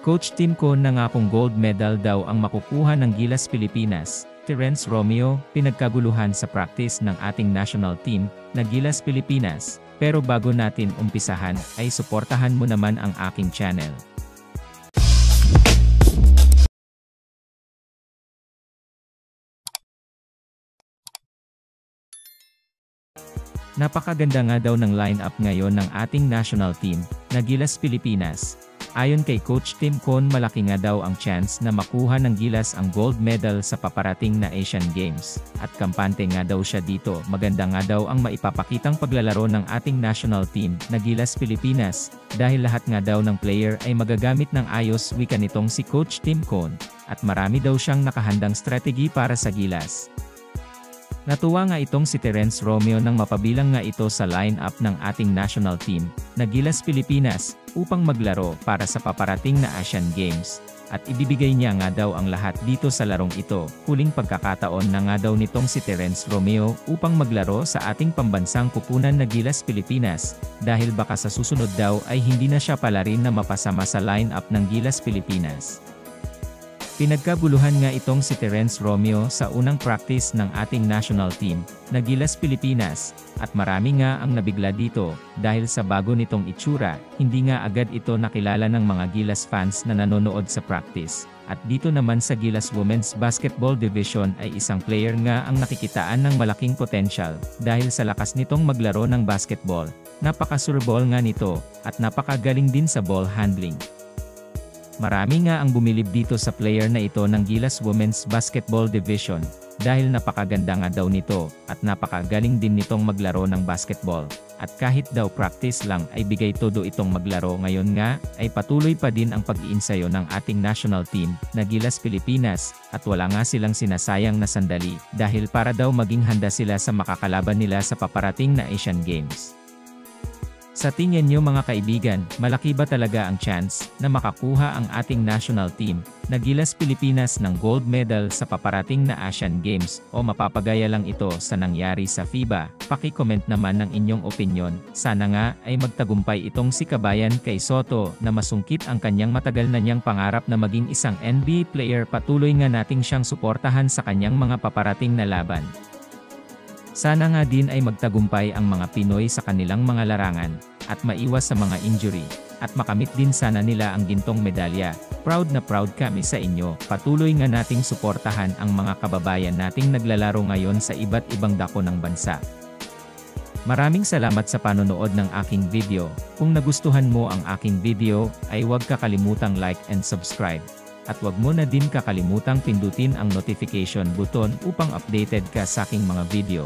Coach Tim Con nangakong gold medal daw ang makukuha ng Gilas Pilipinas. Terence Romeo, pinagkaguluhan sa practice ng ating national team na Gilas Pilipinas. Pero bago natin umpisahan, ay suportahan mo naman ang aking channel. Napakaganda nga daw ng lineup ngayon ng ating national team na Gilas Pilipinas. Ayon kay Coach Tim Con, malaki nga daw ang chance na makuha ng Gilas ang gold medal sa paparating na Asian Games. At kampante nga daw siya dito. Maganda nga daw ang maipapakitang paglalaro ng ating national team na Gilas Pilipinas, dahil lahat nga daw ng player ay magagamit ng ayos, wika nitong si Coach Tim Con, at marami daw siyang nakahandang strategy para sa Gilas. Natuwa nga itong si Terence Romeo nang mapabilang nga ito sa line-up ng ating national team na Gilas Pilipinas upang maglaro para sa paparating na Asian Games, at ibibigay niya nga daw ang lahat dito sa larong ito. Huling pagkakataon na nga daw nitong si Terence Romeo upang maglaro sa ating pambansang kupunan na Gilas Pilipinas, dahil baka sa susunod daw ay hindi na siya pala rin na mapasama sa line-up ng Gilas Pilipinas. Pinagkabuluhan nga itong si Terence Romeo sa unang practice ng ating national team na Gilas Pilipinas, at marami nga ang nabigla dito dahil sa bago nitong itsura. Hindi nga agad ito nakilala ng mga Gilas fans na nanonood sa practice. At dito naman sa Gilas Women's Basketball Division ay isang player nga ang nakikitaan ng malaking potential dahil sa lakas nitong maglaro ng basketball. Napaka-sureball nga nito at napakagaling din sa ball handling. Marami nga ang bumilib dito sa player na ito ng Gilas Women's Basketball Division, dahil napakaganda nga daw nito, at napakagaling din nitong maglaro ng basketball. At kahit daw practice lang ay bigay todo itong maglaro, ngayon nga, ay patuloy pa din ang pag-iinsayo ng ating national team na Gilas Pilipinas, at wala nga silang sinasayang na sandali, dahil para daw maging handa sila sa makakalaban nila sa paparating na Asian Games. Sa tingin niyo mga kaibigan, malaki ba talaga ang chance na makakuha ang ating national team na Gilas Pilipinas ng gold medal sa paparating na Asian Games, o mapapagaya lang ito sa nangyari sa FIBA? Paki-comment naman ng inyong opinyon. Sana nga ay magtagumpay itong si Kabayan kay Soto na masungkit ang kanyang matagal na niyang pangarap na maging isang NBA player. Patuloy nga nating siyang suportahan sa kanyang mga paparating na laban. Sana nga din ay magtagumpay ang mga Pinoy sa kanilang mga larangan, at maiwas sa mga injury, at makamit din sana nila ang gintong medalya. Proud na proud kami sa inyo. Patuloy nga nating suportahan ang mga kababayan nating naglalaro ngayon sa iba't ibang dako ng bansa. Maraming salamat sa panonood ng aking video. Kung nagustuhan mo ang aking video, ay huwag kakalimutang like and subscribe. At huwag mo na din kakalimutang pindutin ang notification button upang updated ka sa aking mga video.